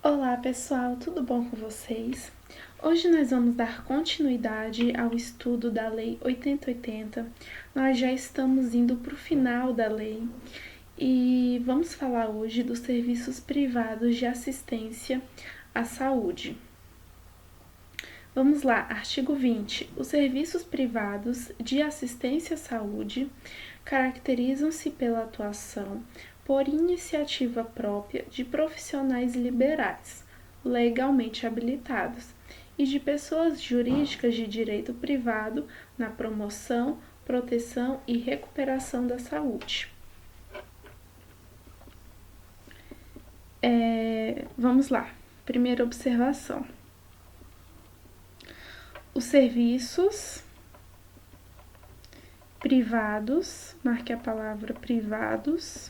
Olá pessoal, tudo bom com vocês? Hoje nós vamos dar continuidade ao estudo da Lei 8080. Nós já estamos indo para o final da lei e vamos falar hoje dos serviços privados de assistência à saúde. Vamos lá, artigo 20. Os serviços privados de assistência à saúde caracterizam-se pela atuação por iniciativa própria de profissionais liberais, legalmente habilitados, e de pessoas jurídicas de direito privado na promoção, proteção e recuperação da saúde. Vamos lá. Primeira observação. Os serviços privados, marque a palavra privados,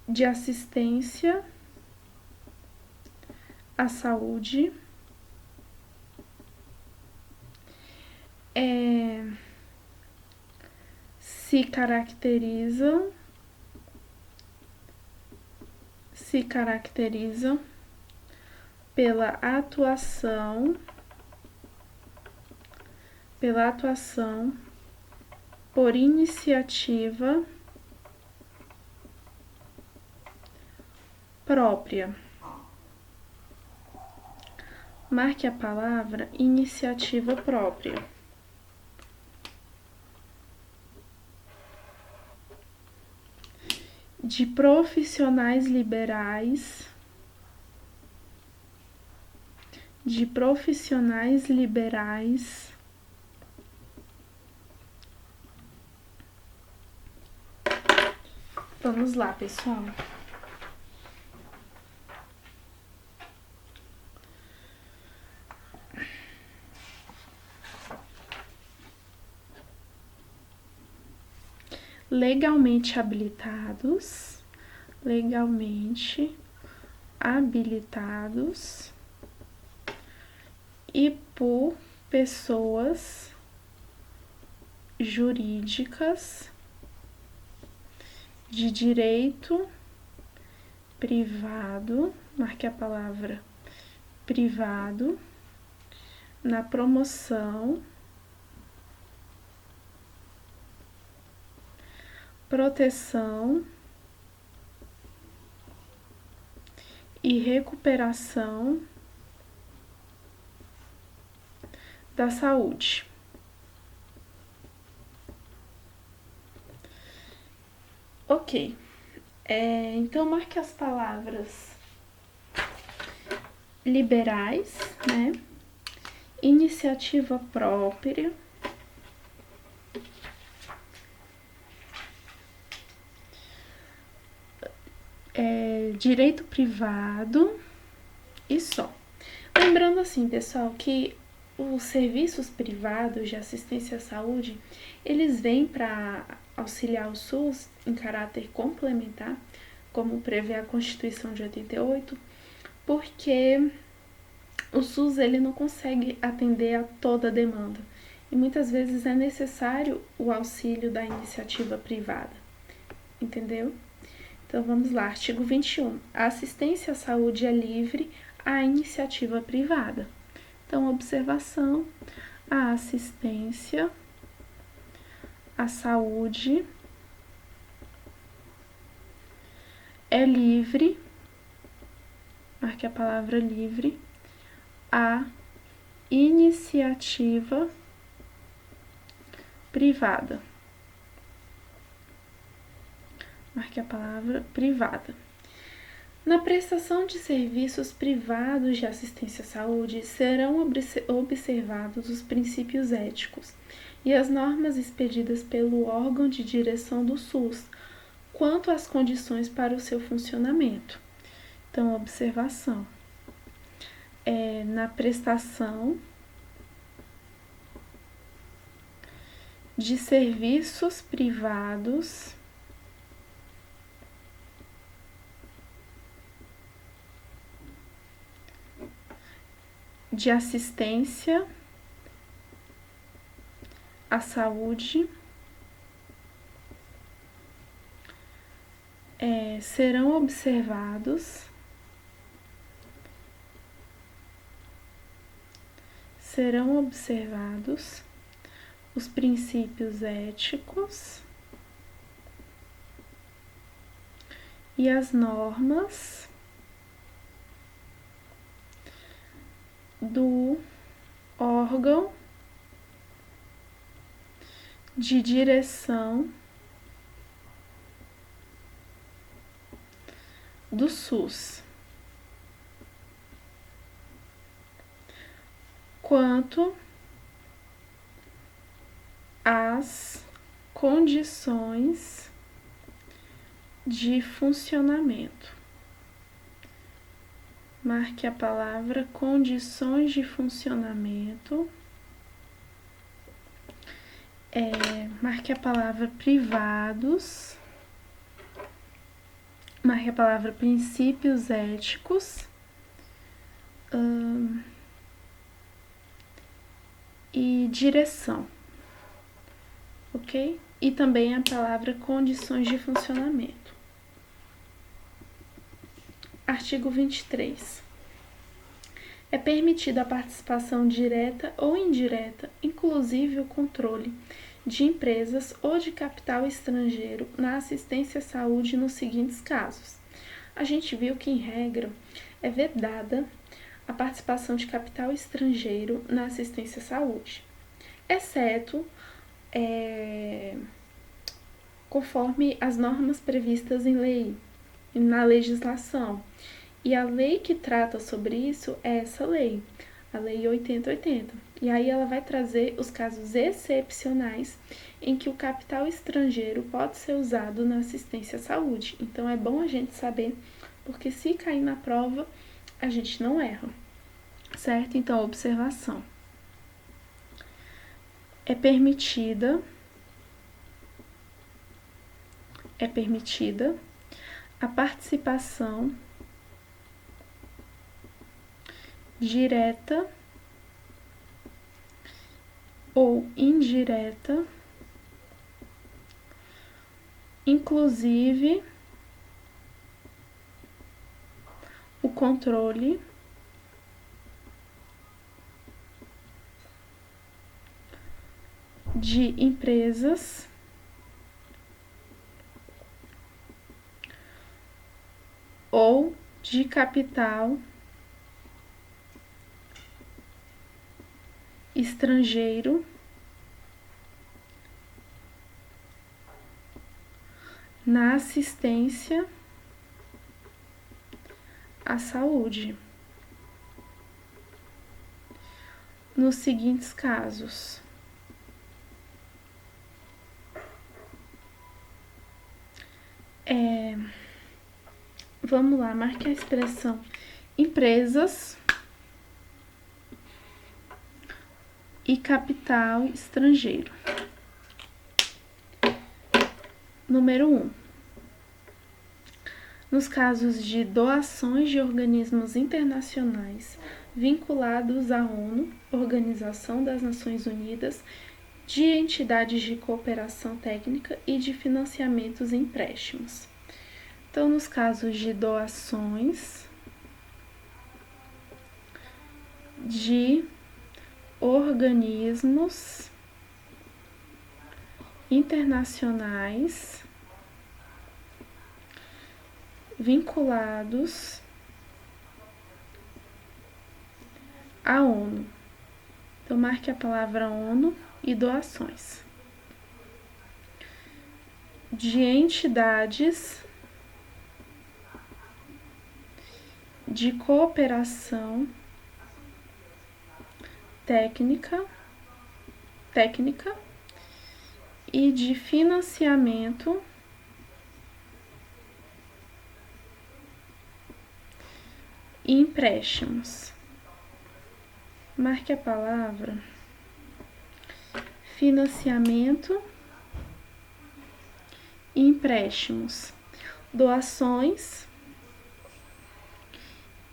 de assistência à saúde se caracterizam pela atuação por iniciativa própria. Marque a palavra iniciativa própria. De profissionais liberais, Vamos lá, pessoal. Legalmente habilitados e por pessoas jurídicas de direito privado, marque a palavra privado, na promoção, proteção e recuperação da saúde. Ok, então marque as palavras liberais, né? Iniciativa própria, direito privado e só. Lembrando assim, pessoal, que os serviços privados de assistência à saúde, eles vêm para auxiliar o SUS em caráter complementar, como prevê a Constituição de 88, porque o SUS ele não consegue atender a toda a demanda e muitas vezes é necessário o auxílio da iniciativa privada, entendeu? Então vamos lá, artigo 21. A assistência à saúde é livre à iniciativa privada. Então, observação, a assistência à saúde é livre, marque a palavra livre, à iniciativa privada. Marque a palavra privada. Na prestação de serviços privados de assistência à saúde, serão observados os princípios éticos e as normas expedidas pelo órgão de direção do SUS, quanto às condições para o seu funcionamento. Então, observação. Na prestação de serviços privados de assistência à saúde serão observados os princípios éticos e as normas do órgão de direção do SUS, quanto às condições de funcionamento. Marque a palavra condições de funcionamento. Marque a palavra privados. Marque a palavra princípios éticos. E direção. Ok? E também a palavra condições de funcionamento. Artigo 23. É permitida a participação direta ou indireta, inclusive o controle, de empresas ou de capital estrangeiro na assistência à saúde nos seguintes casos. A gente viu que, em regra, é vedada a participação de capital estrangeiro na assistência à saúde, exceto conforme as normas previstas em lei, na legislação. E a lei que trata sobre isso é essa lei, a Lei 8080. E aí ela vai trazer os casos excepcionais em que o capital estrangeiro pode ser usado na assistência à saúde. Então é bom a gente saber, porque se cair na prova, a gente não erra, certo? Então, observação. É permitida a participação direta ou indireta, inclusive o controle de empresas ou de capital estrangeiro na assistência à saúde, nos seguintes casos: vamos lá, marque a expressão empresas e capital estrangeiro. Número 1. Nos casos de doações de organismos internacionais vinculados à ONU, Organização das Nações Unidas, de entidades de cooperação técnica e de financiamentos e empréstimos. Então, nos casos de doações de organismos internacionais vinculados à ONU. Então, marque a palavra ONU e doações. De entidades de cooperação técnica e de financiamento e empréstimos. Marque a palavra financiamento e empréstimos, doações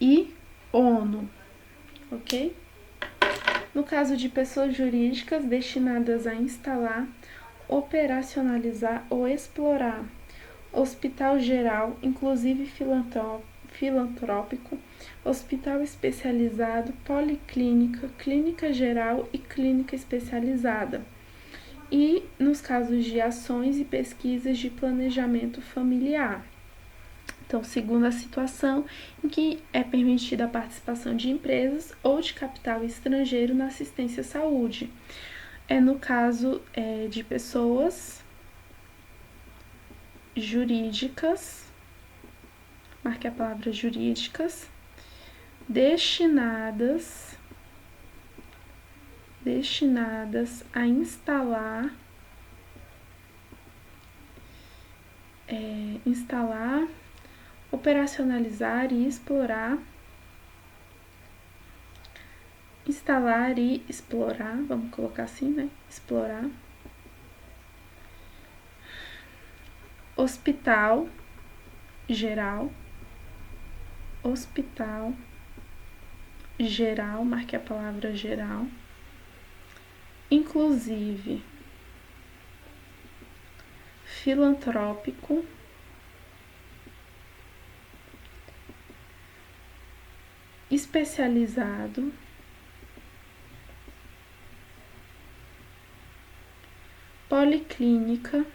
e ONU, ok? No caso de pessoas jurídicas destinadas a instalar, operacionalizar ou explorar hospital geral, inclusive filantrópico, hospital especializado, policlínica, clínica geral e clínica especializada. E nos casos de ações e pesquisas de planejamento familiar. Então, segundo a situação em que é permitida a participação de empresas ou de capital estrangeiro na assistência à saúde. No caso de pessoas jurídicas, marque a palavra jurídicas, destinadas a instalar, operacionalizar e explorar, vamos colocar assim, né? Explorar, hospital geral, marque a palavra geral, inclusive filantrópico, especializado, policlínica,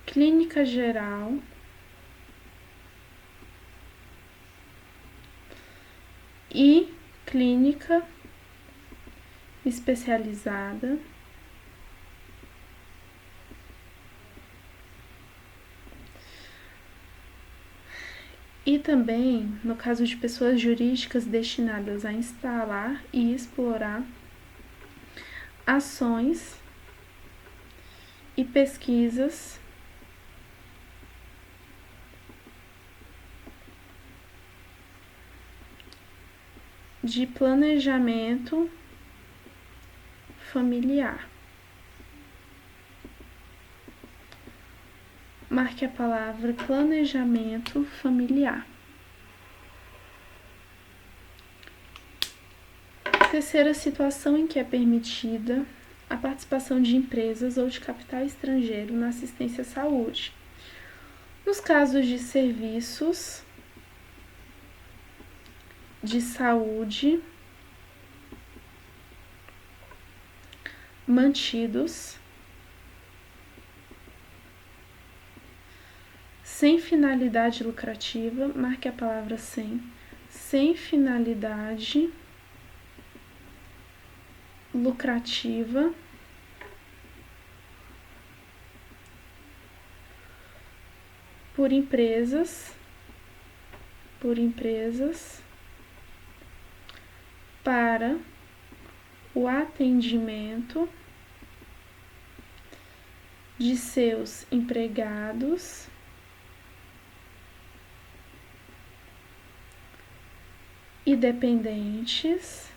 clínica geral, e clínica especializada, e também no caso de pessoas jurídicas destinadas a instalar e explorar ações e pesquisas de planejamento familiar. Marque a palavra planejamento familiar. Terceira situação em que é permitida a participação de empresas ou de capital estrangeiro na assistência à saúde. Nos casos de serviços de saúde mantidos sem finalidade lucrativa, marque a palavra sem finalidade lucrativa, por empresas para o atendimento de seus empregados e dependentes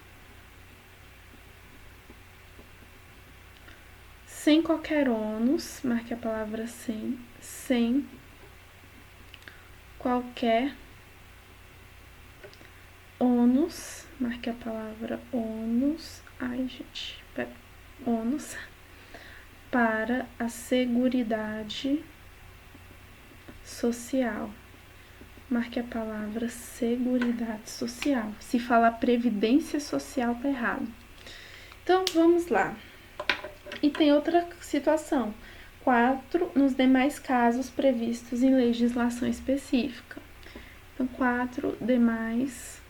sem qualquer ônus, marque a palavra sem qualquer ônus, marque a palavra ônus, ônus, para a Seguridade Social. Marque a palavra Seguridade Social. Se falar Previdência Social, tá errado. Então, vamos lá. E tem outra situação. 4, nos demais casos previstos em legislação específica. Então, 4 demais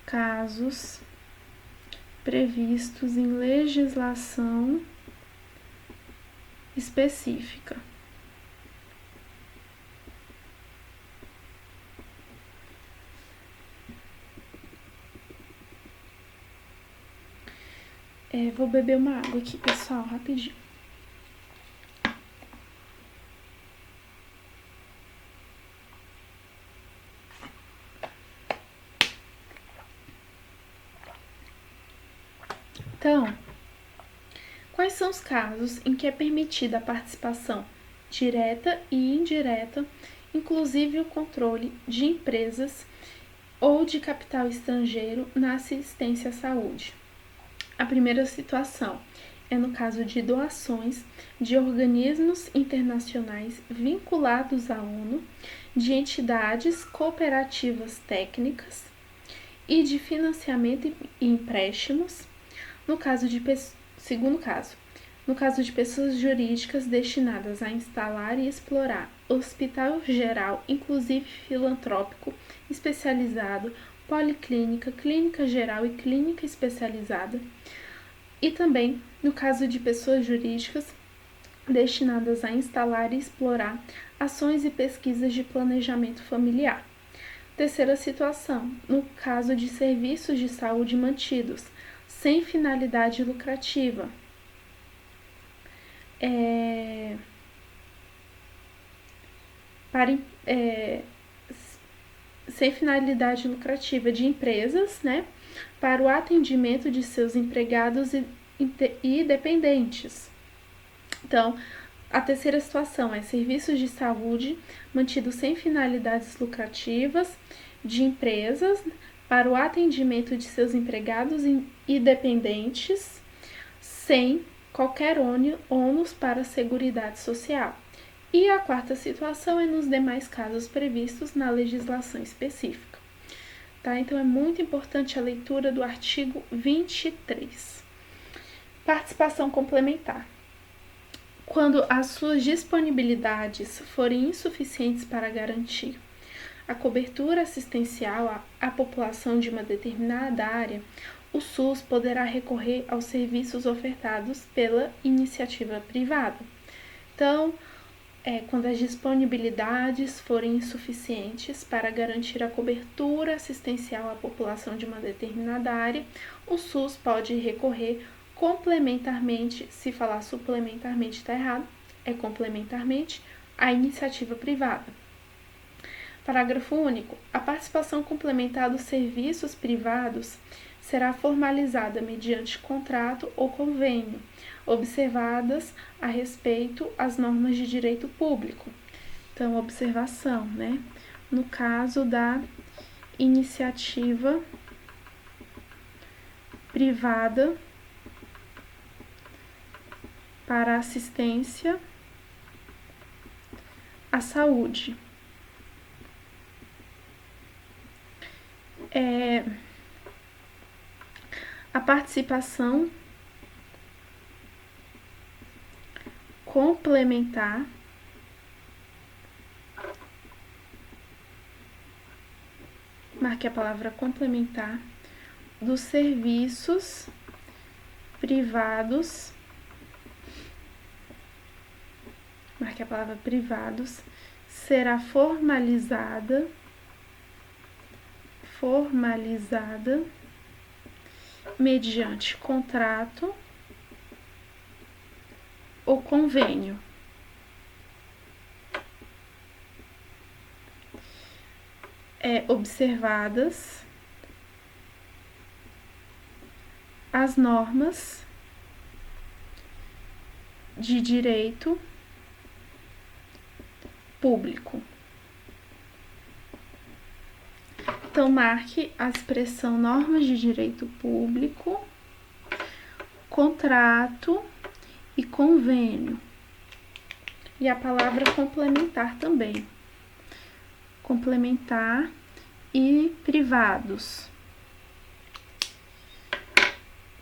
casos previstos em legislação específica. Vou beber uma água aqui, pessoal, rapidinho. Então, quais são os casos em que é permitida a participação direta e indireta, inclusive o controle de empresas ou de capital estrangeiro na assistência à saúde? A primeira situação é no caso de doações de organismos internacionais vinculados à ONU, de entidades cooperativas técnicas e de financiamento e empréstimos, segundo caso, no caso de pessoas jurídicas destinadas a instalar e explorar hospital geral, inclusive filantrópico, especializado, policlínica, clínica geral e clínica especializada, e também no caso de pessoas jurídicas destinadas a instalar e explorar ações e pesquisas de planejamento familiar. Terceira situação, no caso de serviços de saúde mantidos sem finalidade lucrativa, sem finalidade lucrativa de empresas, né, para o atendimento de seus empregados e dependentes. Então, a terceira situação é serviços de saúde mantidos sem finalidades lucrativas de empresas para o atendimento de seus empregados e dependentes sem qualquer ônus para a Seguridade Social. E a quarta situação é nos demais casos previstos na legislação específica. Tá? Então, é muito importante a leitura do artigo 23. Participação complementar. Quando as suas disponibilidades forem insuficientes para garantir a cobertura assistencial à população de uma determinada área, o SUS poderá recorrer aos serviços ofertados pela iniciativa privada. Então, quando as disponibilidades forem insuficientes para garantir a cobertura assistencial à população de uma determinada área, o SUS pode recorrer complementarmente, se falar suplementarmente está errado, é complementarmente, à iniciativa privada. Parágrafo único. A participação complementar dos serviços privados será formalizada mediante contrato ou convênio, observadas a respeito as normas de direito público. Então, observação, né? No caso da iniciativa privada para assistência à saúde. A participação complementar marque a palavra complementar dos serviços privados, marque a palavra privados, será formalizada mediante contrato ou convênio. Observadas as normas de direito público. Então, marque a expressão normas de direito público, contrato e convênio. E a palavra complementar também. Complementar e privados.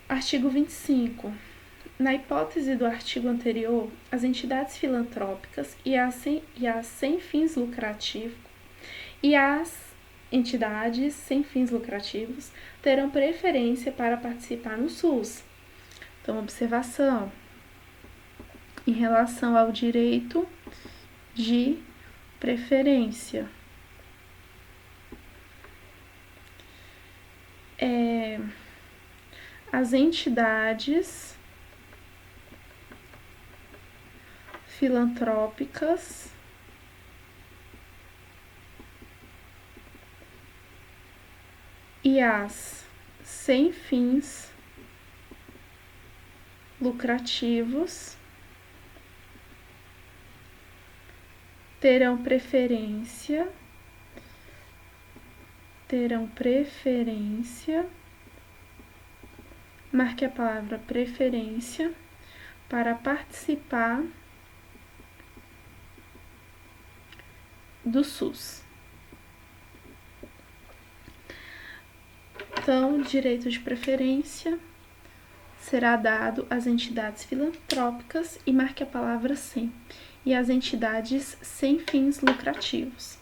Artigo 25. Na hipótese do artigo anterior, as entidades filantrópicas e as sem fins lucrativos e as entidades sem fins lucrativos terão preferência para participar no SUS. Então, observação em relação ao direito de preferência. As entidades filantrópicas e as sem fins lucrativos terão preferência marque a palavra preferência para participar do SUS. Então, direito de preferência será dado às entidades filantrópicas e marque a palavra sem, e às entidades sem fins lucrativos.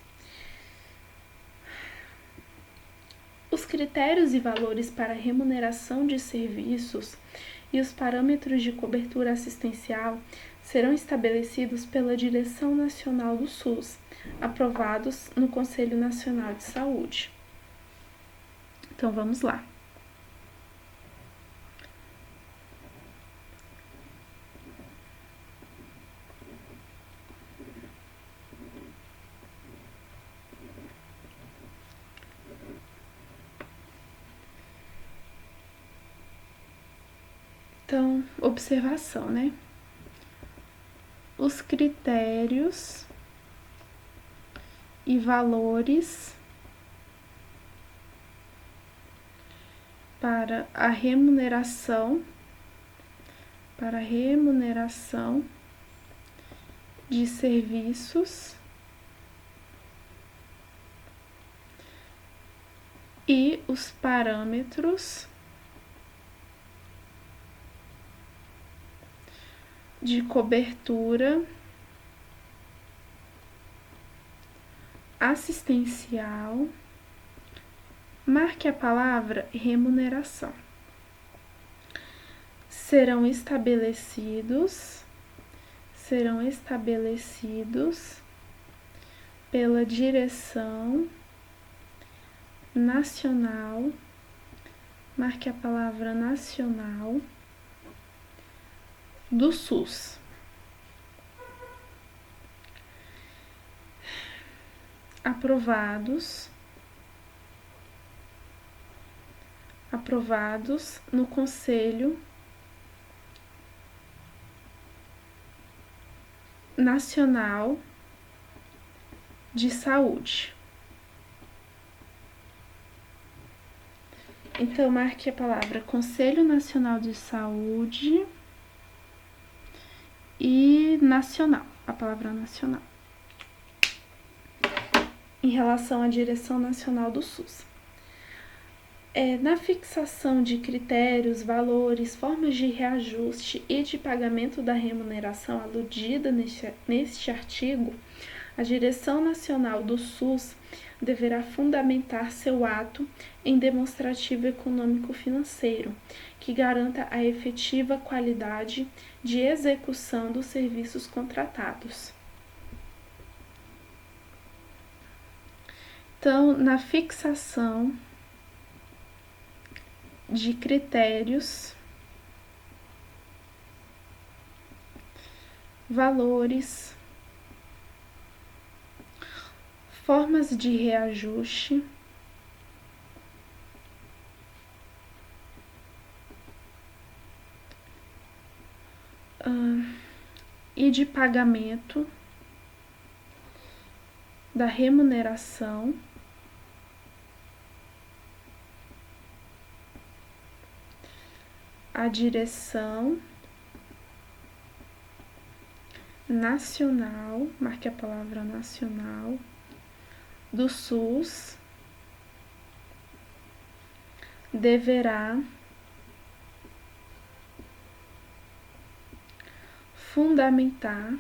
Os critérios e valores para remuneração de serviços e os parâmetros de cobertura assistencial serão estabelecidos pela Direção Nacional do SUS, aprovados no Conselho Nacional de Saúde. Então, vamos lá. Então, observação, né? Os critérios e valores para a remuneração de serviços e os parâmetros de cobertura assistencial, marque a palavra remuneração. Serão estabelecidos pela Direção Nacional, marque a palavra nacional, do SUS. Aprovados no Conselho Nacional de Saúde. Então, marque a palavra Conselho Nacional de Saúde e nacional, a palavra nacional, em relação à Direção Nacional do SUS. Na fixação de critérios, valores, formas de reajuste e de pagamento da remuneração aludida neste artigo, a Direção Nacional do SUS deverá fundamentar seu ato em demonstrativo econômico-financeiro, que garanta a efetiva qualidade de execução dos serviços contratados. Então, na fixação de critérios, valores, formas de reajuste e de pagamento da remuneração a Direção Nacional, marque a palavra nacional, do SUS deverá fundamentar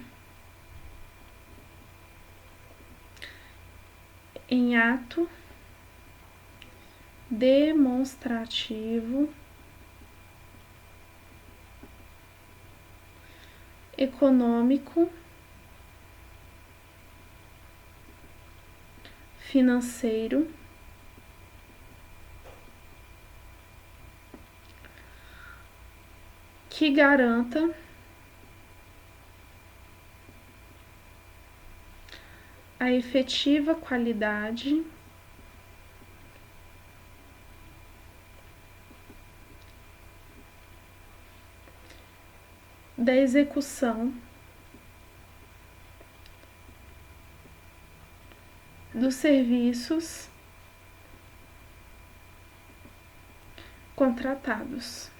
em ato demonstrativo econômico, financeiro, que garanta a efetiva qualidade da execução dos serviços contratados.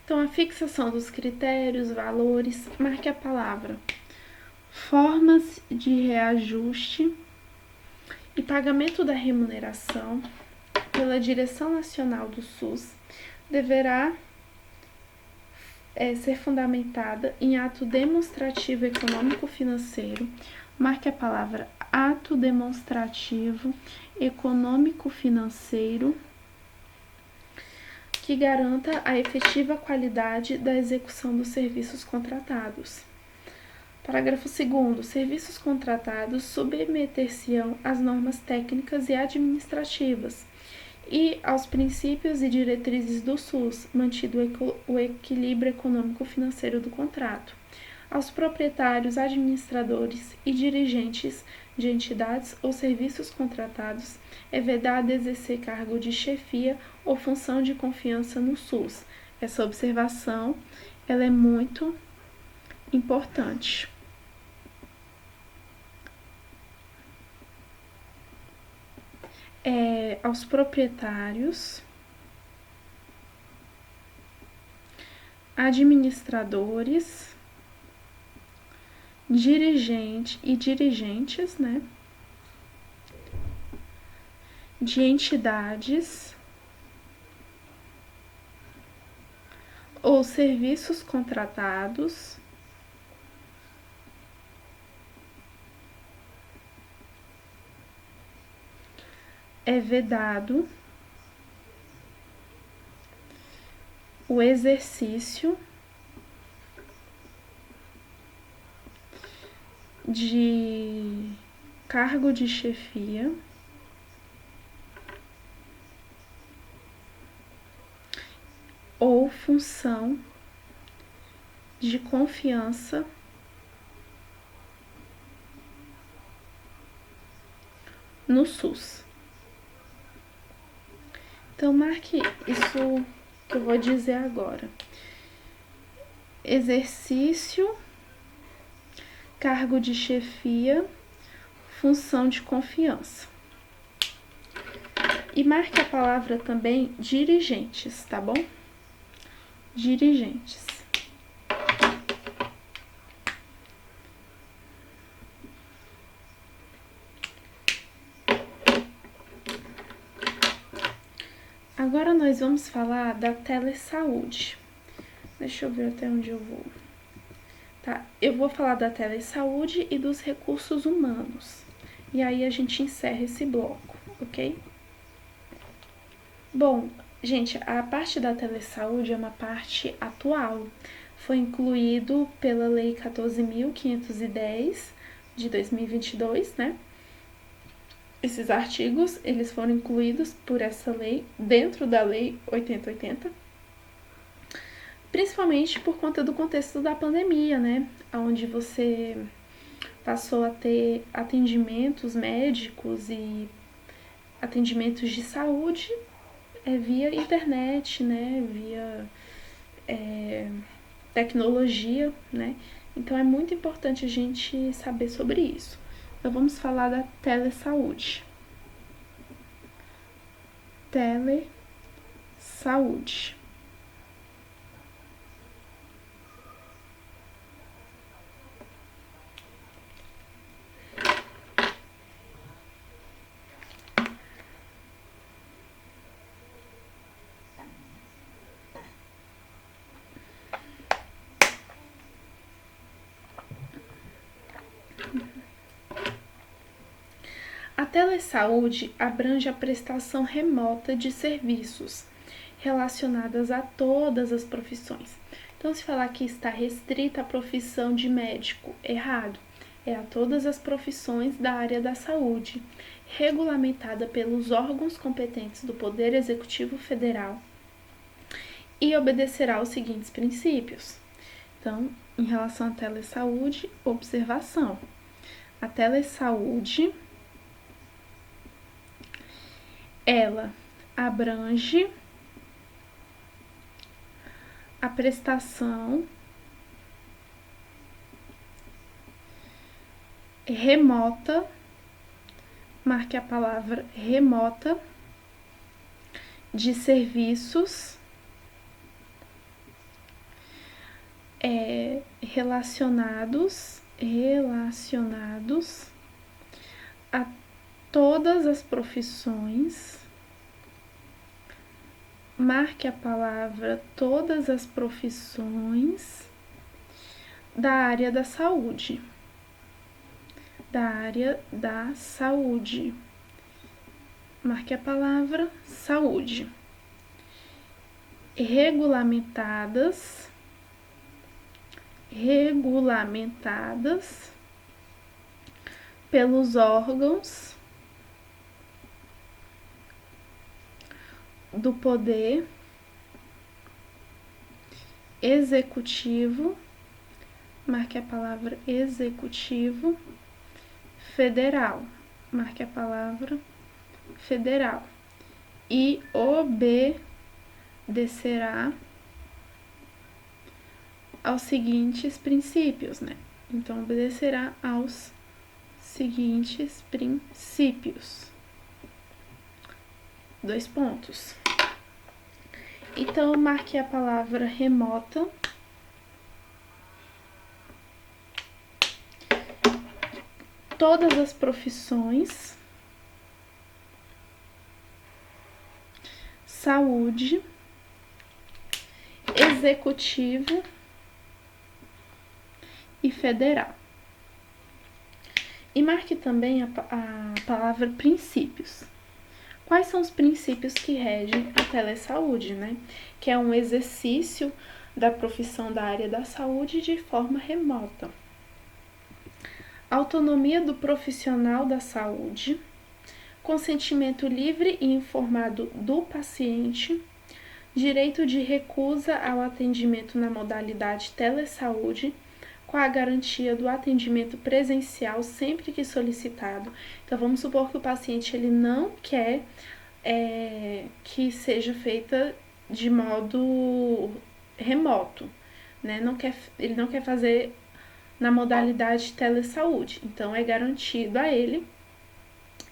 Então, a fixação dos critérios, valores, marque a palavra formas de reajuste e pagamento da remuneração pela Direção Nacional do SUS deverá ser fundamentada em ato demonstrativo econômico-financeiro. Marque a palavra ato demonstrativo econômico-financeiro que garanta a efetiva qualidade da execução dos serviços contratados. Parágrafo 2º. Serviços contratados submeter-se-ão às normas técnicas e administrativas e aos princípios e diretrizes do SUS, mantido o equilíbrio econômico-financeiro do contrato. Aos proprietários, administradores e dirigentes de entidades ou serviços contratados é vedado exercer cargo de chefia ou função de confiança no SUS. Essa observação ela é muito importante. Aos proprietários, administradores, dirigentes, né, de entidades ou serviços contratados é vedado o exercício de cargo de chefia ou função de confiança no SUS. Então, marque isso que eu vou dizer agora. Exercício, cargo de chefia, função de confiança. E marque a palavra também dirigentes, tá bom? Dirigentes. Agora nós vamos falar da telesaúde. Deixa eu ver até onde eu vou. Tá, eu vou falar da telesaúde e dos recursos humanos. E aí a gente encerra esse bloco, ok? Bom, gente, a parte da telesaúde é uma parte atual. Foi incluído pela Lei 14.510 de 2022, né? Esses artigos, eles foram incluídos por essa lei, dentro da Lei 8080, principalmente por conta do contexto da pandemia, né? Onde você passou a ter atendimentos médicos e atendimentos de saúde via internet, né? Via tecnologia, né? Então, é muito importante a gente saber sobre isso. Então, vamos falar da telesaúde. Telesaúde. A telesaúde abrange a prestação remota de serviços relacionadas a todas as profissões. Então, se falar que está restrita à profissão de médico, errado. É a todas as profissões da área da saúde, regulamentada pelos órgãos competentes do Poder Executivo Federal e obedecerá aos seguintes princípios. Então, em relação à telesaúde, observação. A telesaúde ela abrange a prestação remota, marque a palavra remota, de serviços relacionados a todas as profissões. Marque a palavra todas as profissões da área da saúde. Marque a palavra saúde. Regulamentadas pelos órgãos do Poder Executivo, marque a palavra Executivo Federal, marque a palavra Federal, e obedecerá aos seguintes princípios, né? Então, obedecerá aos seguintes princípios. 2 pontos. Então, marque a palavra remota. Todas as profissões. Saúde. Executivo e federal. E marque também a palavra princípios. Quais são os princípios que regem a telesaúde, né? Que é um exercício da profissão da área da saúde de forma remota. Autonomia do profissional da saúde, consentimento livre e informado do paciente, direito de recusa ao atendimento na modalidade telesaúde, com a garantia do atendimento presencial sempre que solicitado. Então, vamos supor que o paciente ele não quer que seja feita de modo remoto, né? Ele não quer fazer na modalidade telesaúde. Então, é garantido a ele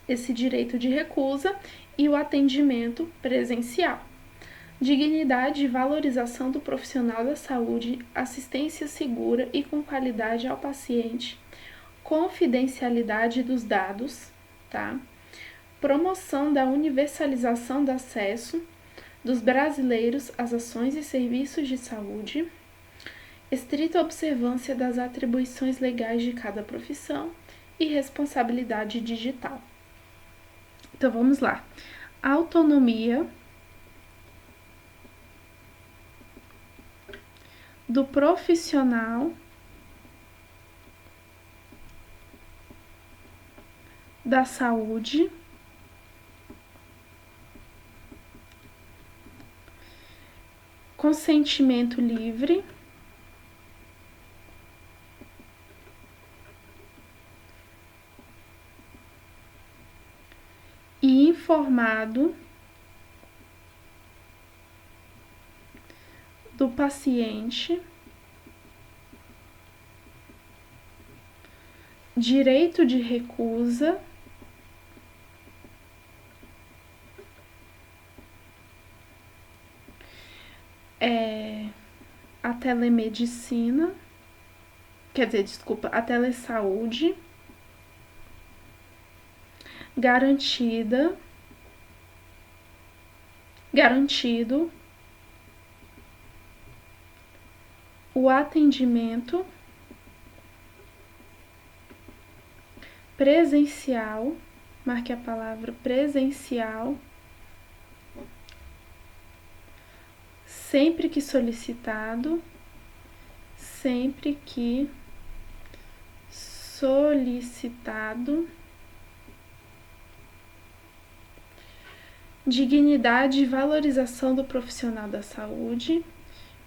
esse direito de recusa e o atendimento presencial. Dignidade e valorização do profissional da saúde, assistência segura e com qualidade ao paciente, confidencialidade dos dados, tá? Promoção da universalização do acesso dos brasileiros às ações e serviços de saúde, estrita observância das atribuições legais de cada profissão e responsabilidade digital. Então, vamos lá. Autonomia do profissional da saúde, consentimento livre e informado do paciente, direito de recusa, a telemedicina, a telesaúde, garantido o atendimento presencial, marque a palavra presencial, sempre que solicitado, dignidade e valorização do profissional da saúde.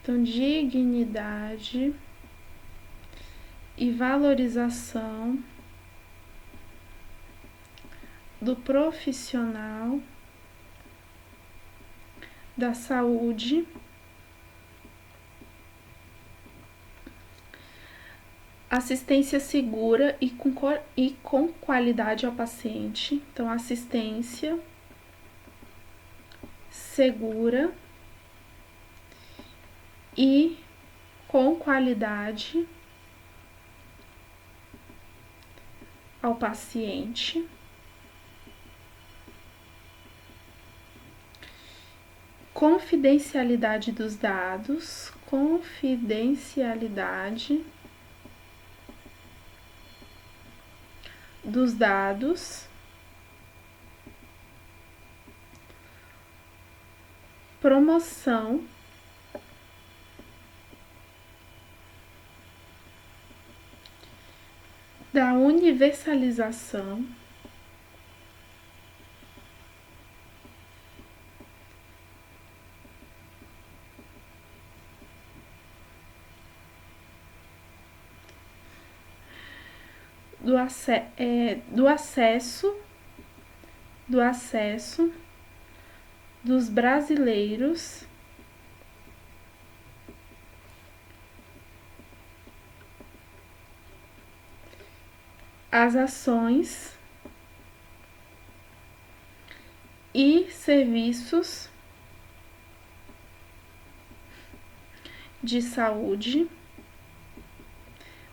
Então, dignidade e valorização do profissional da saúde, assistência segura e com qualidade ao paciente. Então, assistência segura e com qualidade ao paciente, confidencialidade dos dados, promoção da universalização do acesso dos brasileiros às ações e serviços de saúde.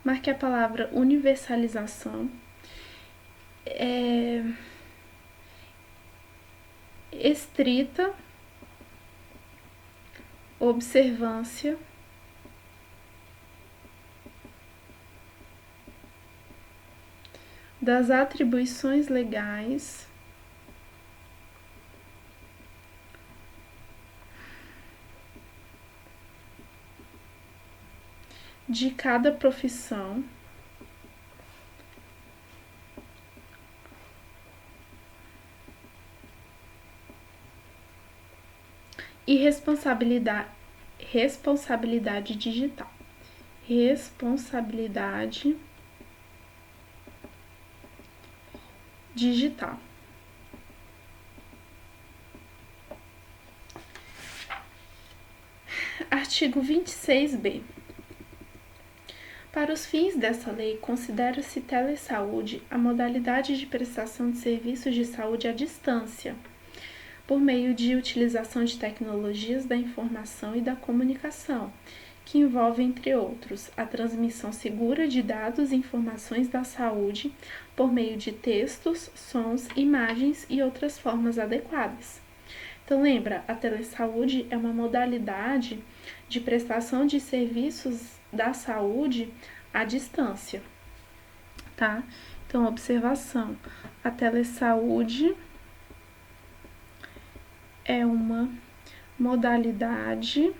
Marque a palavra universalização. Estrita observância das atribuições legais de cada profissão e responsabilidade digital. Responsabilidade digital. Artigo 26b. Para os fins dessa lei, considera-se telesaúde a modalidade de prestação de serviços de saúde à distância, por meio de utilização de tecnologias da informação e da comunicação, que envolve, entre outros, a transmissão segura de dados e informações da saúde por meio de textos, sons, imagens e outras formas adequadas. Então, lembra, a telesaúde é uma modalidade de prestação de serviços da saúde à distância, tá? Então, observação, a telesaúde é uma modalidade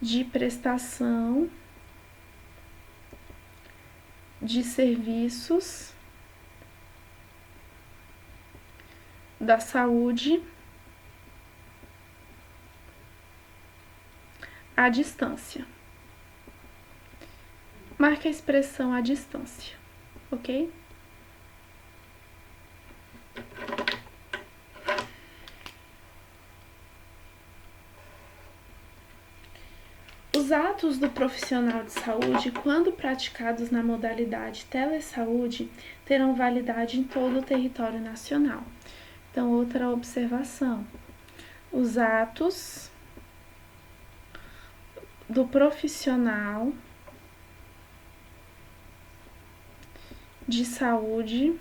de prestação de serviços da saúde à distância. Marque a expressão à distância, ok? Os atos do profissional de saúde, quando praticados na modalidade telesaúde, terão validade em todo o território nacional. Então, outra observação. Os atos do profissional de saúde,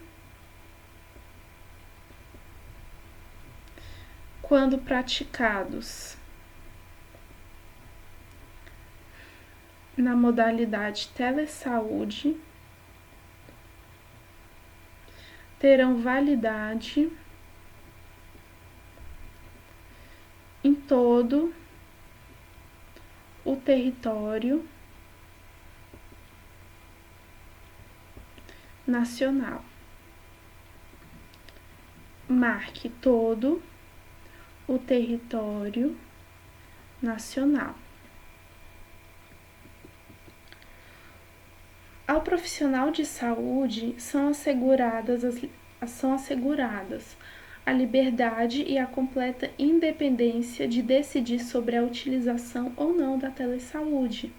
quando praticados na modalidade telesaúde, terão validade em todo o território nacional. Marque todo o território nacional. Ao profissional de saúde são asseguradas a liberdade e a completa independência de decidir sobre a utilização ou não da telesaúde.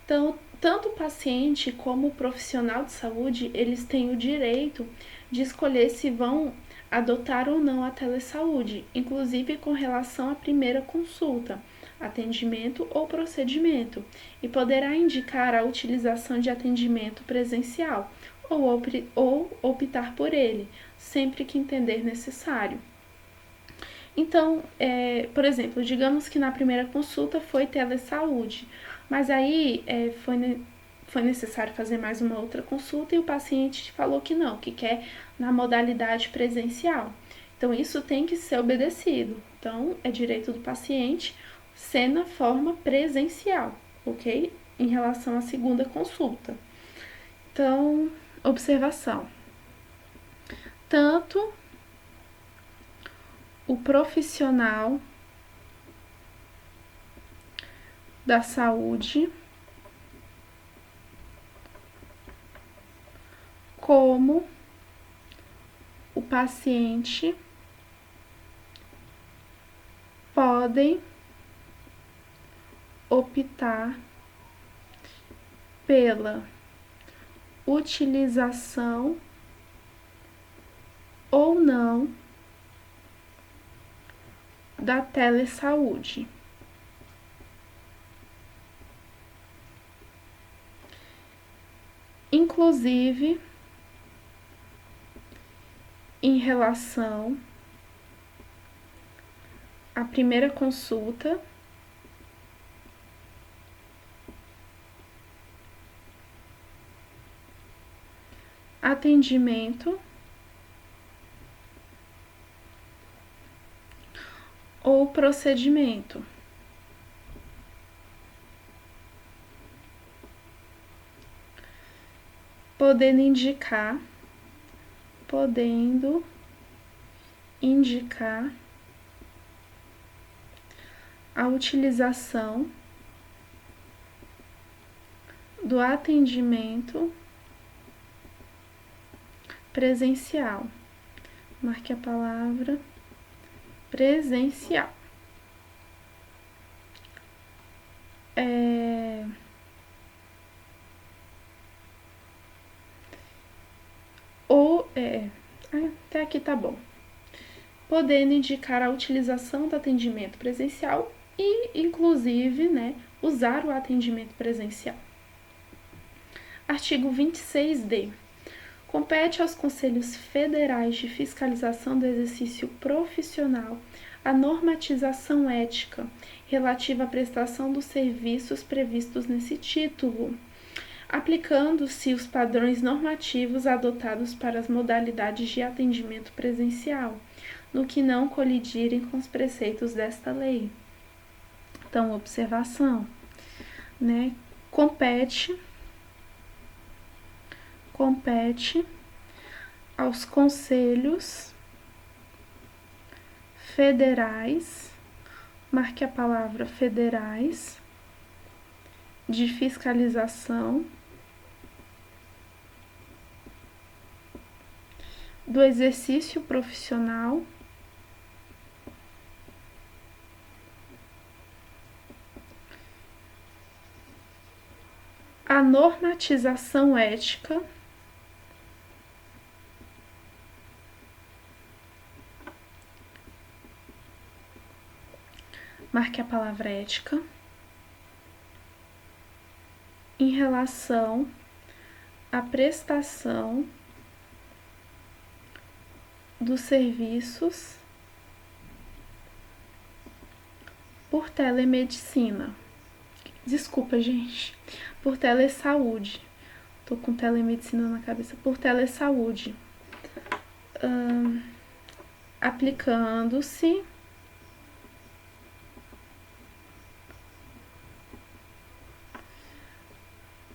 Então, tanto o paciente como o profissional de saúde, eles têm o direito de escolher se vão adotar ou não a telesaúde, inclusive com relação à primeira consulta, atendimento ou procedimento, e poderá indicar a utilização de atendimento presencial ou optar por ele, sempre que entender necessário. Então, por exemplo, digamos que na primeira consulta foi telesaúde, mas aí foi necessário fazer mais uma outra consulta e o paciente falou que não, que quer na modalidade presencial. Então, isso tem que ser obedecido. Então, é direito do paciente ser na forma presencial, ok? Em relação à segunda consulta. Então, observação. Tanto o profissional da saúde como o paciente podem optar pela utilização ou não da telesaúde. Inclusive, em relação à primeira consulta, atendimento ou procedimento. Podendo indicar a utilização do atendimento presencial. Marque a palavra presencial. Até aqui tá bom. Podendo indicar a utilização do atendimento presencial e, inclusive, usar o atendimento presencial. Artigo 26D. Compete aos Conselhos Federais de Fiscalização do Exercício Profissional a normatização ética relativa à prestação dos serviços previstos nesse título, aplicando-se os padrões normativos adotados para as modalidades de atendimento presencial, no que não colidirem com os preceitos desta lei. Então, observação, compete aos conselhos federais, marque a palavra federais, de fiscalização do exercício profissional a normatização ética marque a palavra ética em relação à prestação dos serviços por telemedicina. Desculpa, gente. Por telesaúde. Tô com telemedicina na cabeça. Por telesaúde. Aplicando-se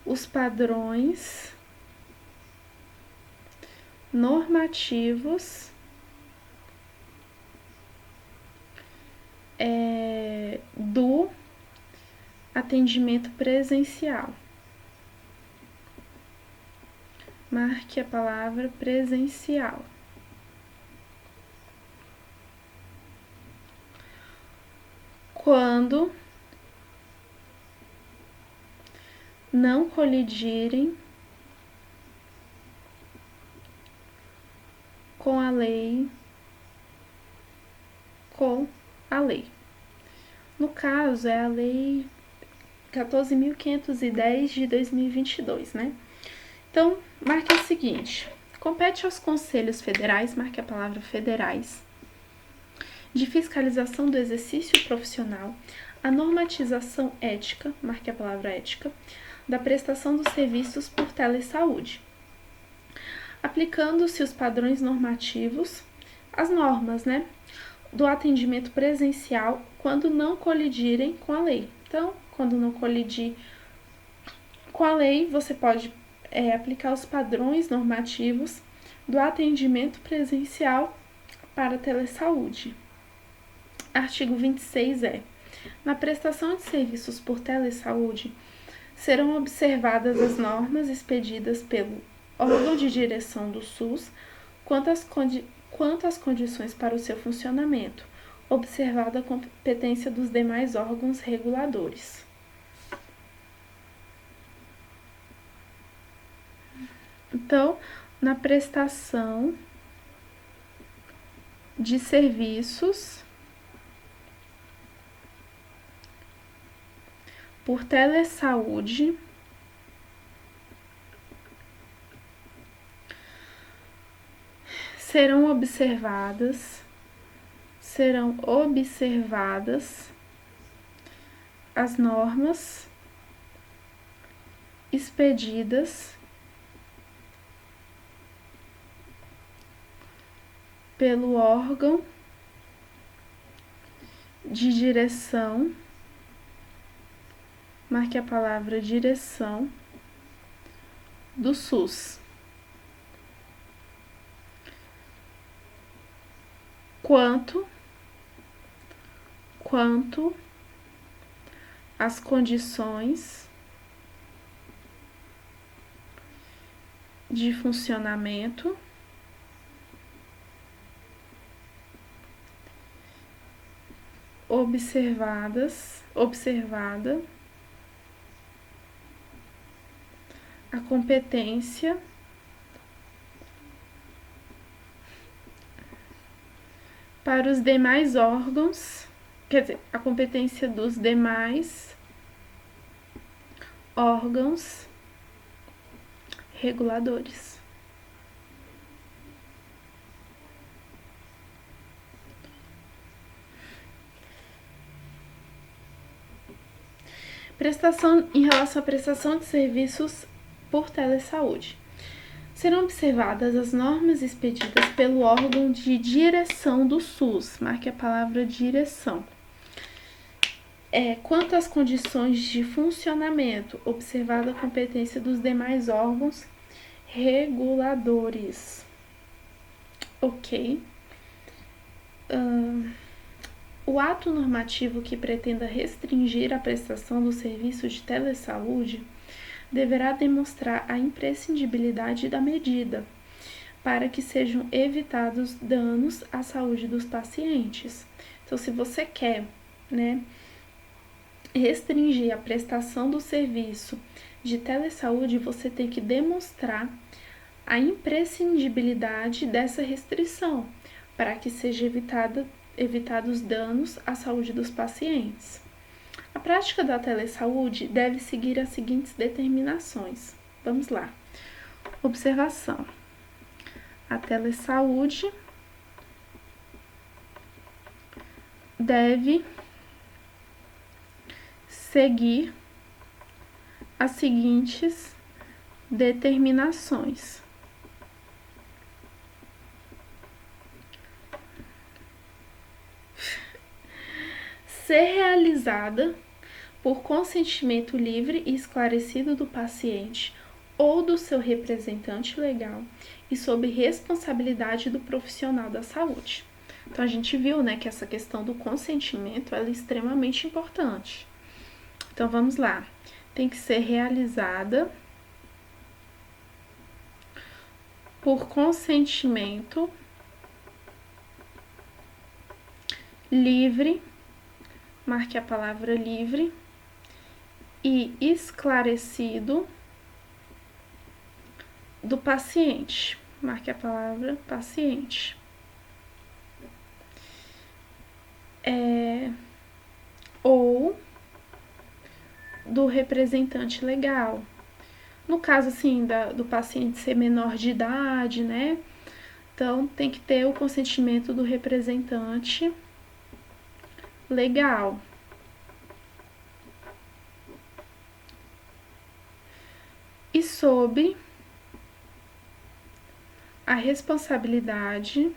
os padrões normativos do atendimento presencial. Marque a palavra presencial. Quando não colidirem com a lei com a lei. No caso, é a Lei 14.510 de 2022, né? Então, marque o seguinte: compete aos conselhos federais, marque a palavra federais, de fiscalização do exercício profissional, a normatização ética, marque a palavra ética, da prestação dos serviços por telesaúde, aplicando-se os padrões normativos, as normas, né, do atendimento presencial quando não colidirem com a lei. Então, quando não colidir com a lei, você pode aplicar os padrões normativos do atendimento presencial para a telesaúde. Artigo 26 na prestação de serviços por telesaúde, serão observadas as normas expedidas pelo órgão de direção do SUS quanto às condições para o seu funcionamento, observada a competência dos demais órgãos reguladores. Então, na prestação de serviços por telesaúde, serão observadas as normas expedidas pelo órgão de direção, marque a palavra direção, do SUS, quanto às condições de funcionamento observada a competência para os demais órgãos, a competência dos demais órgãos reguladores. Em relação à prestação de serviços por telesaúde, serão observadas as normas expedidas pelo órgão de direção do SUS, marque a palavra direção. Quanto às condições de funcionamento, observada a competência dos demais órgãos reguladores. Ok. O ato normativo que pretenda restringir a prestação do serviço de telesaúde deverá demonstrar a imprescindibilidade da medida, para que sejam evitados danos à saúde dos pacientes. Então, se você quer, restringir a prestação do serviço de telesaúde, você tem que demonstrar a imprescindibilidade dessa restrição, para que seja evitados danos à saúde dos pacientes. A prática da telesaúde deve seguir as seguintes determinações. Vamos lá. Observação. A telesaúde deve seguir as seguintes determinações. Ser realizada por consentimento livre e esclarecido do paciente ou do seu representante legal e sob responsabilidade do profissional da saúde. Então, a gente viu, que essa questão do consentimento ela é extremamente importante. Então, vamos lá. Tem que ser realizada por consentimento livre, marque a palavra livre, e esclarecido do paciente, marque a palavra paciente. ou do representante legal. No caso, assim, do paciente ser menor de idade, né? Então, tem que ter o consentimento do representante legal. E sob a responsabilidade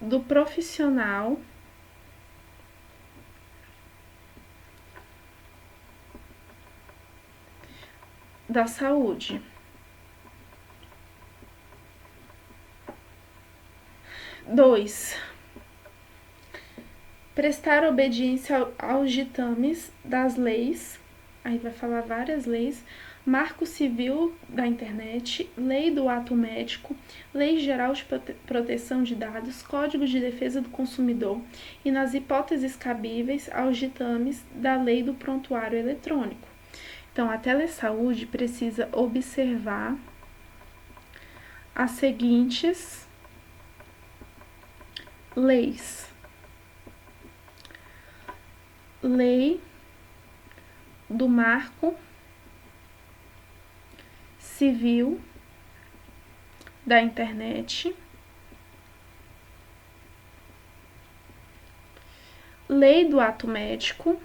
do profissional da saúde. 2. Prestar obediência aos ditames das leis, aí vai falar várias leis, Marco Civil da Internet, Lei do Ato Médico, Lei Geral de Proteção de Dados, Código de Defesa do Consumidor e, nas hipóteses cabíveis, aos ditames da Lei do Prontuário Eletrônico. Então, a telesaúde precisa observar as seguintes leis. Lei do Marco Civil da Internet, Lei do Ato Médico,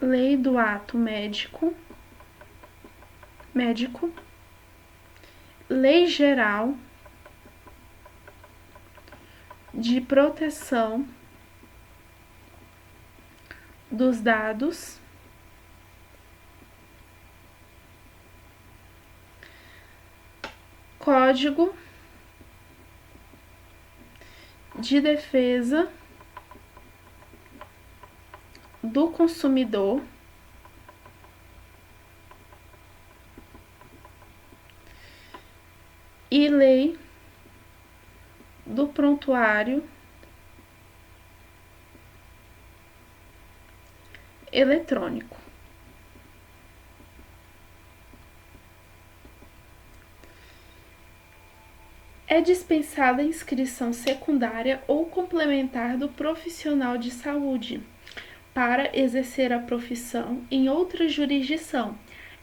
Lei do Ato Médico, Lei Geral de Proteção dos Dados, Código de Defesa do Consumidor e Lei do Prontuário Eletrônico. É dispensada a inscrição secundária ou complementar do profissional de saúde para exercer a profissão em outra jurisdição,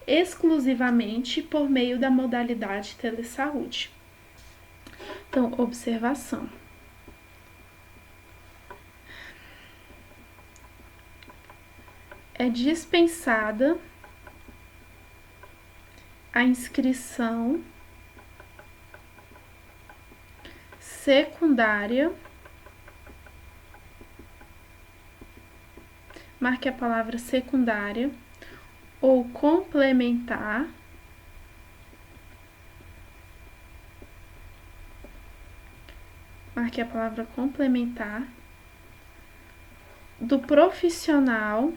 exclusivamente por meio da modalidade telesaúde. Então, observação. É dispensada a inscrição secundária, marque a palavra secundária, ou complementar, marque a palavra complementar, do profissional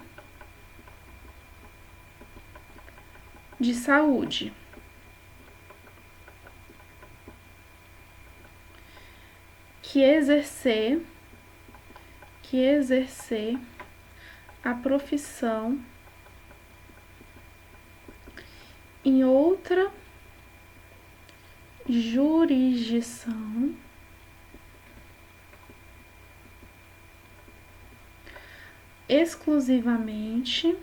de saúde. Que exercer a profissão em outra jurisdição exclusivamente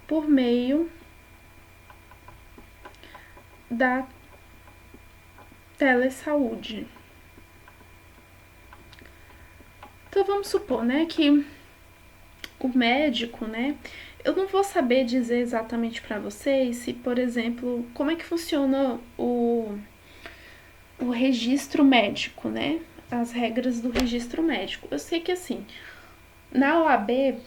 por meio da telesaúde. Então vamos supor, né, que o médico, né, eu não vou saber dizer exatamente para vocês se, por exemplo, como é que funciona o registro médico, né, as regras do registro médico. Eu sei que assim, na OAB,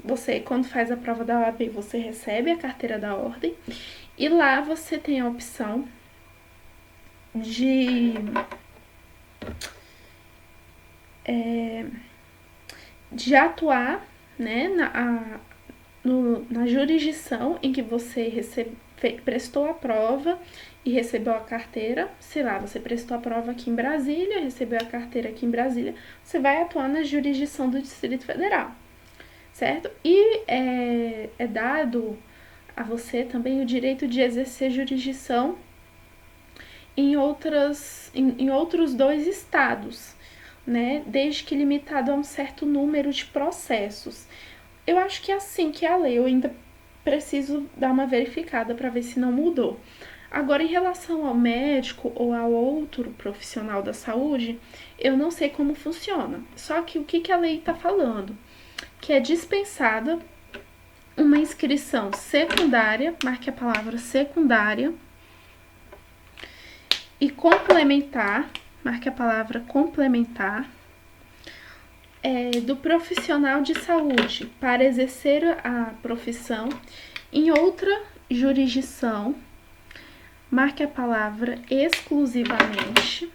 você, quando faz a prova da OAB, você recebe a carteira da ordem e lá você tem a opção de atuar, né, na jurisdição em que você prestou a prova e recebeu a carteira. Sei lá, você prestou a prova aqui em Brasília, recebeu a carteira aqui em Brasília, você vai atuar na jurisdição do Distrito Federal. certo? E é dado a você também o direito de exercer jurisdição em outros 2 estados, né? Desde que limitado a um certo número de processos. Eu acho que é assim que é a lei, eu ainda preciso dar uma verificada para ver se não mudou. Agora, em relação ao médico ou ao outro profissional da saúde, eu não sei como funciona. Só que o que a lei está falando? Que é dispensada uma inscrição secundária, marque a palavra secundária, e complementar, marque a palavra complementar, do profissional de saúde para exercer a profissão em outra jurisdição, marque a palavra exclusivamente,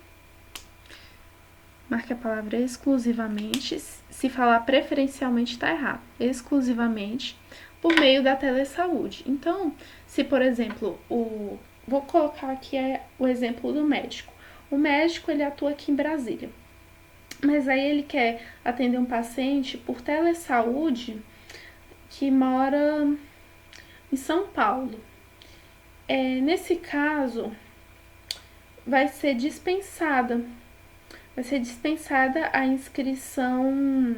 marque a palavra exclusivamente, se falar preferencialmente está errado, exclusivamente, por meio da telesaúde. Então, se por exemplo, vou colocar aqui o exemplo do médico. O médico, ele atua aqui em Brasília, mas aí ele quer atender um paciente por telesaúde que mora em São Paulo. Nesse caso, vai ser dispensada a inscrição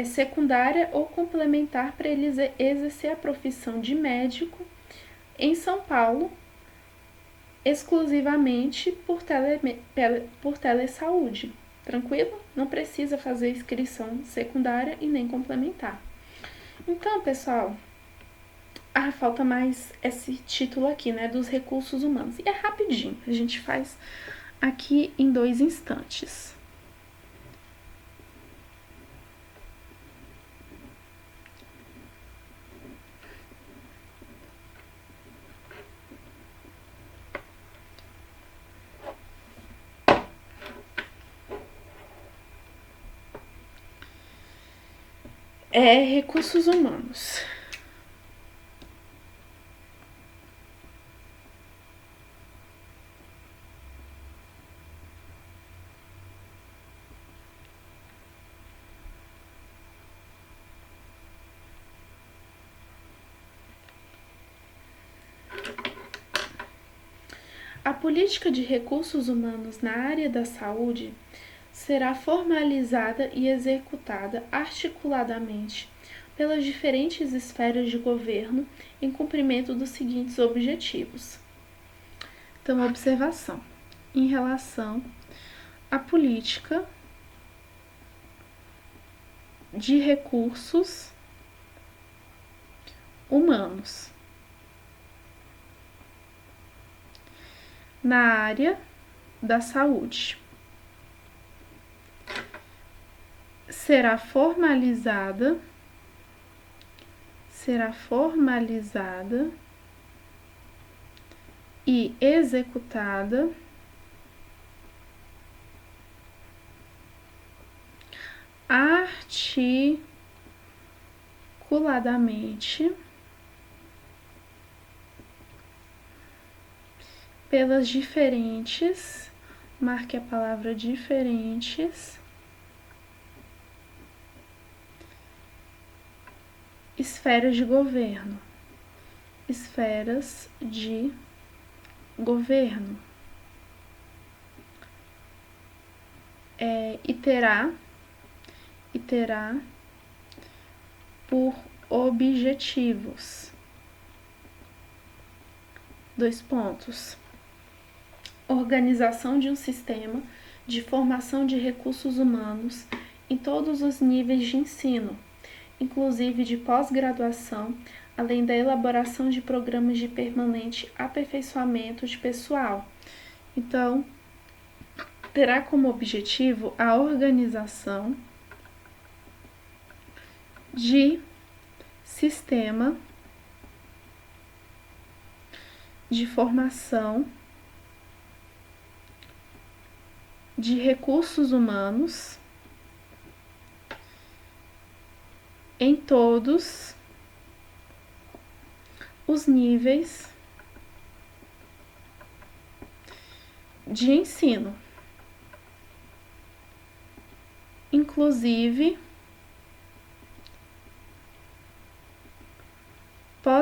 secundária ou complementar para ele exercer a profissão de médico em São Paulo, exclusivamente por telesaúde. Tranquilo? Não precisa fazer inscrição secundária e nem complementar. Então, pessoal, falta mais esse título aqui, né, dos recursos humanos. E é rapidinho, a gente faz aqui em 2 instantes. Recursos humanos. A política de recursos humanos na área da saúde será formalizada e executada articuladamente pelas diferentes esferas de governo em cumprimento dos seguintes objetivos. Então, observação em relação à política de recursos humanos na área da saúde. Será formalizada e executada articuladamente pelas diferentes, marque a palavra diferentes, esferas de governo. Esferas de governo. E terá por objetivos. 2 pontos. Organização de um sistema de formação de recursos humanos em todos os níveis de ensino, inclusive de pós-graduação, além da elaboração de programas de permanente aperfeiçoamento de pessoal. Então, terá como objetivo a organização de sistema de formação de recursos humanos em todos os níveis de ensino, inclusive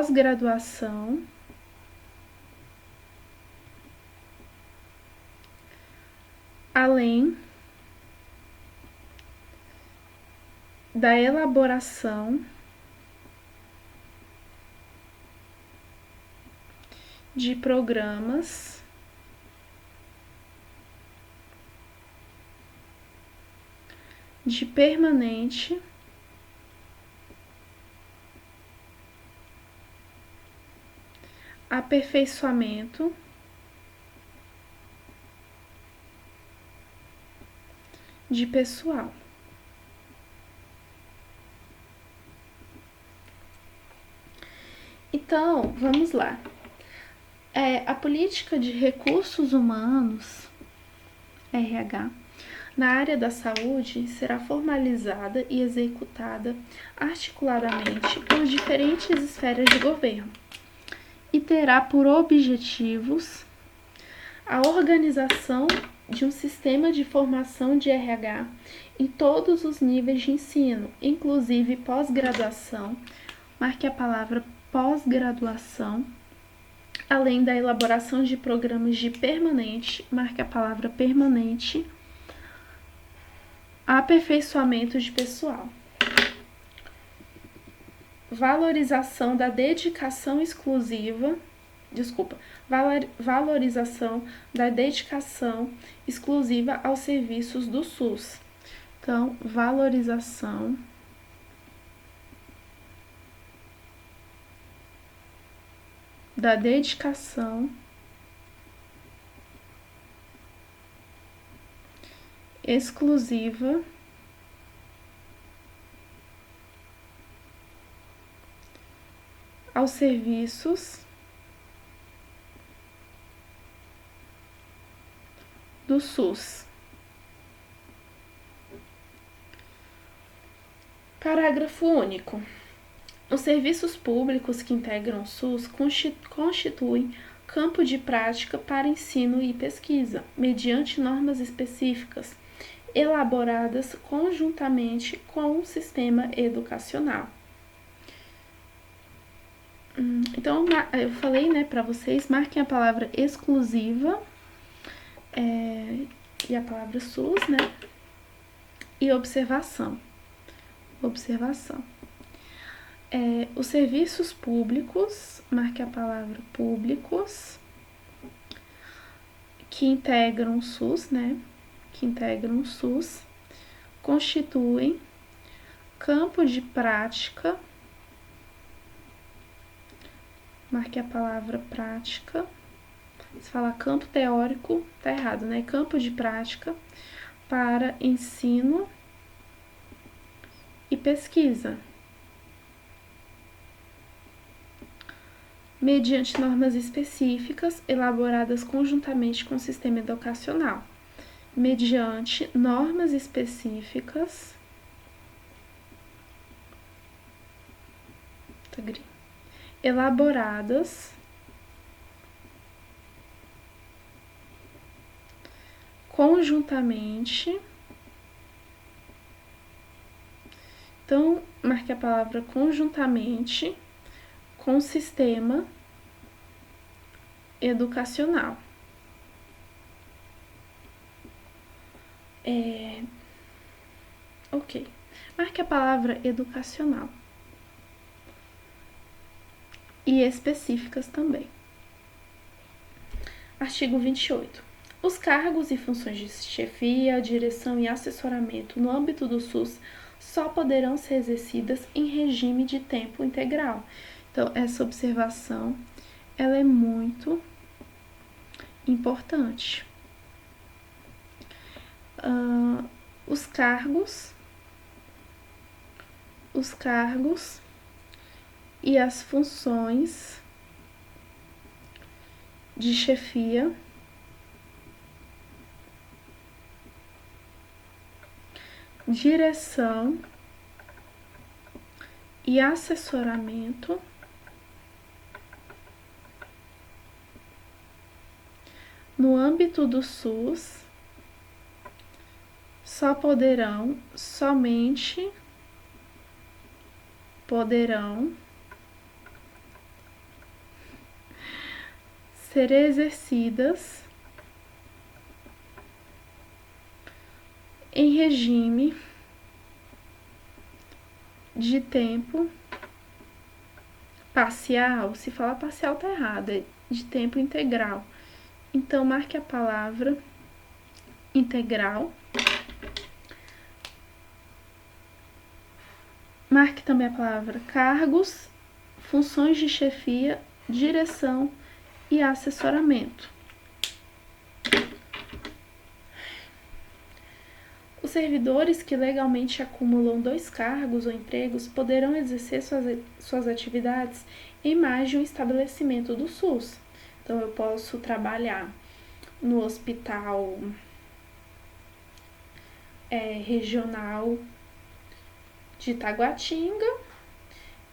pós-graduação, além da elaboração de programas de permanente aperfeiçoamento de pessoal. Então, vamos lá. A política de recursos humanos, RH, na área da saúde será formalizada e executada articuladamente por diferentes esferas de governo e terá por objetivos a organização de um sistema de formação de RH em todos os níveis de ensino, inclusive pós-graduação, marque a palavra pós-graduação, além da elaboração de programas de permanente, marque a palavra permanente, aperfeiçoamento de pessoal. Valorização da dedicação exclusiva, valorização da dedicação exclusiva aos serviços do SUS. Então, valorização da dedicação exclusiva aos serviços do SUS. Parágrafo único. Os serviços públicos que integram o SUS constituem campo de prática para ensino e pesquisa, mediante normas específicas, elaboradas conjuntamente com o sistema educacional. Então, eu falei, para vocês, marquem a palavra exclusiva e a palavra SUS, e observação. Os serviços públicos, marque a palavra públicos, que integram o SUS, constituem campo de prática, marque a palavra prática, se falar campo teórico, tá errado, campo de prática para ensino e pesquisa, mediante normas específicas elaboradas conjuntamente com o sistema educacional. Mediante normas específicas elaboradas conjuntamente. Então, marque a palavra conjuntamente com o sistema educacional. Ok. Marque a palavra educacional. E específicas também. Artigo 28. Os cargos e funções de chefia, direção e assessoramento no âmbito do SUS só poderão ser exercidas em regime de tempo integral. Então, essa observação, ela é muito importante. Os cargos e as funções de chefia, direção e assessoramento no âmbito do SUS somente poderão ser exercidas em regime de tempo parcial. Se falar parcial tá errado, é de tempo integral. Então, marque a palavra integral. Marque também a palavra cargos, funções de chefia, direção e assessoramento. Os servidores que legalmente acumulam 2 cargos ou empregos poderão exercer suas atividades em mais de um estabelecimento do SUS. Então, eu posso trabalhar no hospital regional de Taguatinga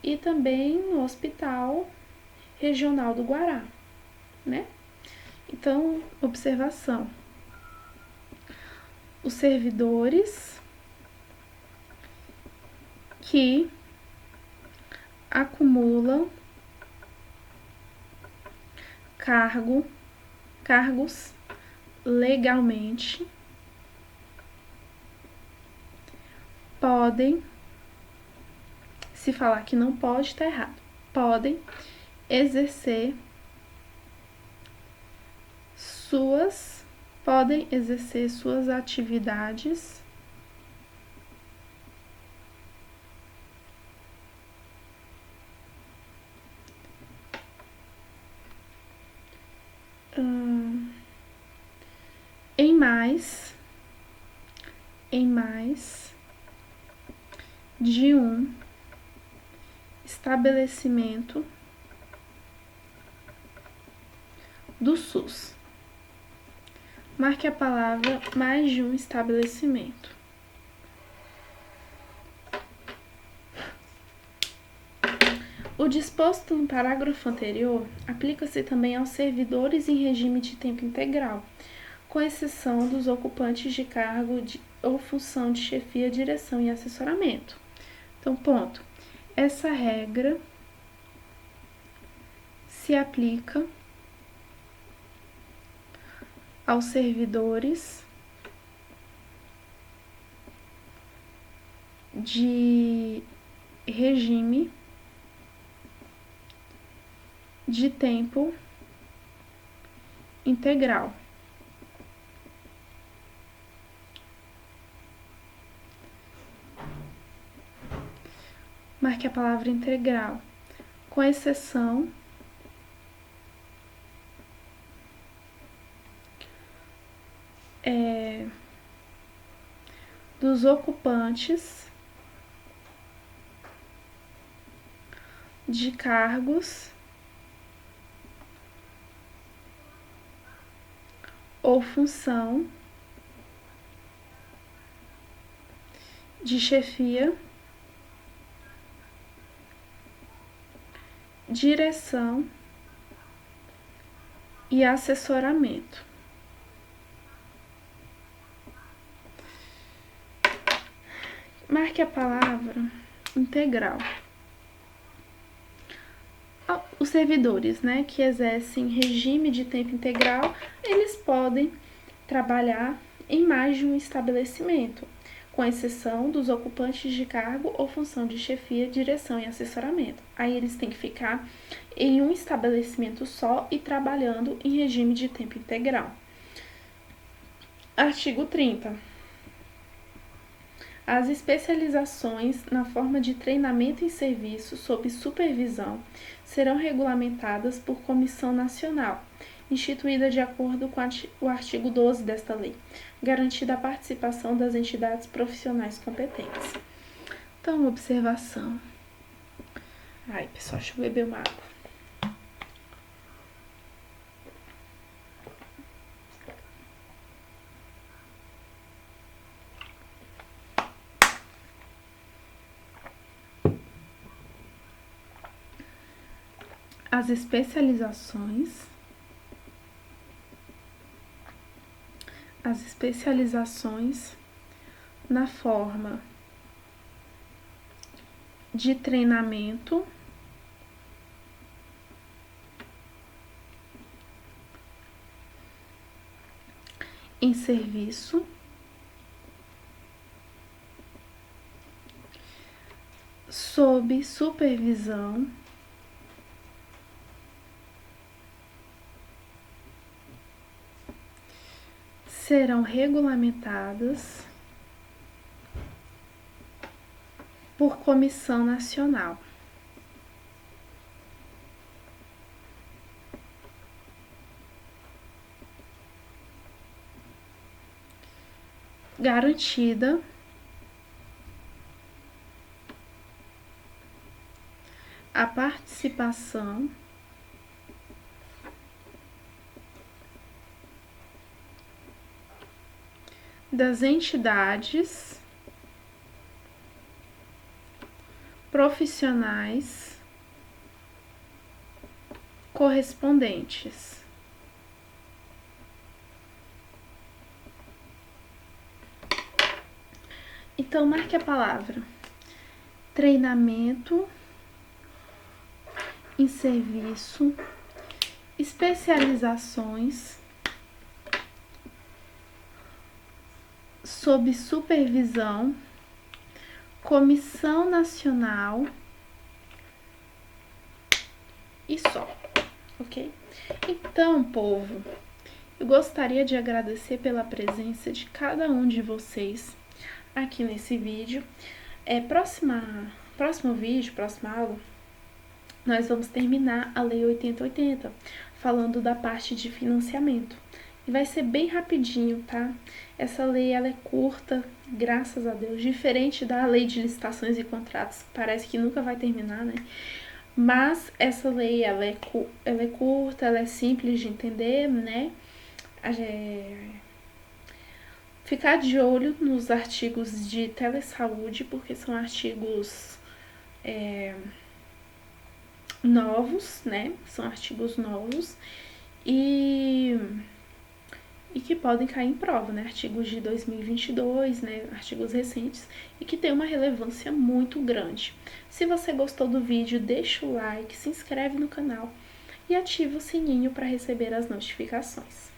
e também no hospital regional do Guará, né? Então, observação. Os servidores que acumulam cargos legalmente podem, se falar que não pode, tá errado, podem exercer suas atividades em mais de um estabelecimento do SUS. Marque a palavra mais de um estabelecimento. O disposto no parágrafo anterior aplica-se também aos servidores em regime de tempo integral, com exceção dos ocupantes de cargo ou função de chefia, direção e assessoramento. Então, ponto. Essa regra se aplica aos servidores de regime de tempo integral. Marque a palavra integral, com exceção dos ocupantes de cargos ou função de chefia, direção e assessoramento. Marque a palavra integral. Os servidores, né, que exercem regime de tempo integral, eles podem trabalhar em mais de um estabelecimento, com exceção dos ocupantes de cargo ou função de chefia, direção e assessoramento. Aí eles têm que ficar em um estabelecimento só e trabalhando em regime de tempo integral. Artigo 30. As especializações na forma de treinamento em serviço sob supervisão serão regulamentadas por comissão nacional, instituída de acordo com o artigo 12 desta lei, garantida a participação das entidades profissionais competentes. Então, observação. Ai, pessoal, deixa eu beber uma água. As especializações na forma de treinamento em serviço sob supervisão serão regulamentadas por comissão nacional. Garantida a participação das entidades profissionais correspondentes. Então, marque a palavra treinamento em serviço, especializações sob supervisão, comissão nacional e só, ok? Então, povo, eu gostaria de agradecer pela presença de cada um de vocês aqui nesse vídeo. Próximo vídeo, próxima aula, nós vamos terminar a Lei 8080, falando da parte de financiamento. E vai ser bem rapidinho, tá? Essa lei, ela é curta, graças a Deus, diferente da Lei de Licitações e Contratos, que parece que nunca vai terminar, né? Mas essa lei, ela é curta, ela é simples de entender, né? Ficar de olho nos artigos de telesaúde, porque são artigos novos, né? São artigos novos e que podem cair em prova, né? Artigos de 2022, né? Artigos recentes e que tem uma relevância muito grande. Se você gostou do vídeo, deixa o like, se inscreve no canal e ativa o sininho para receber as notificações.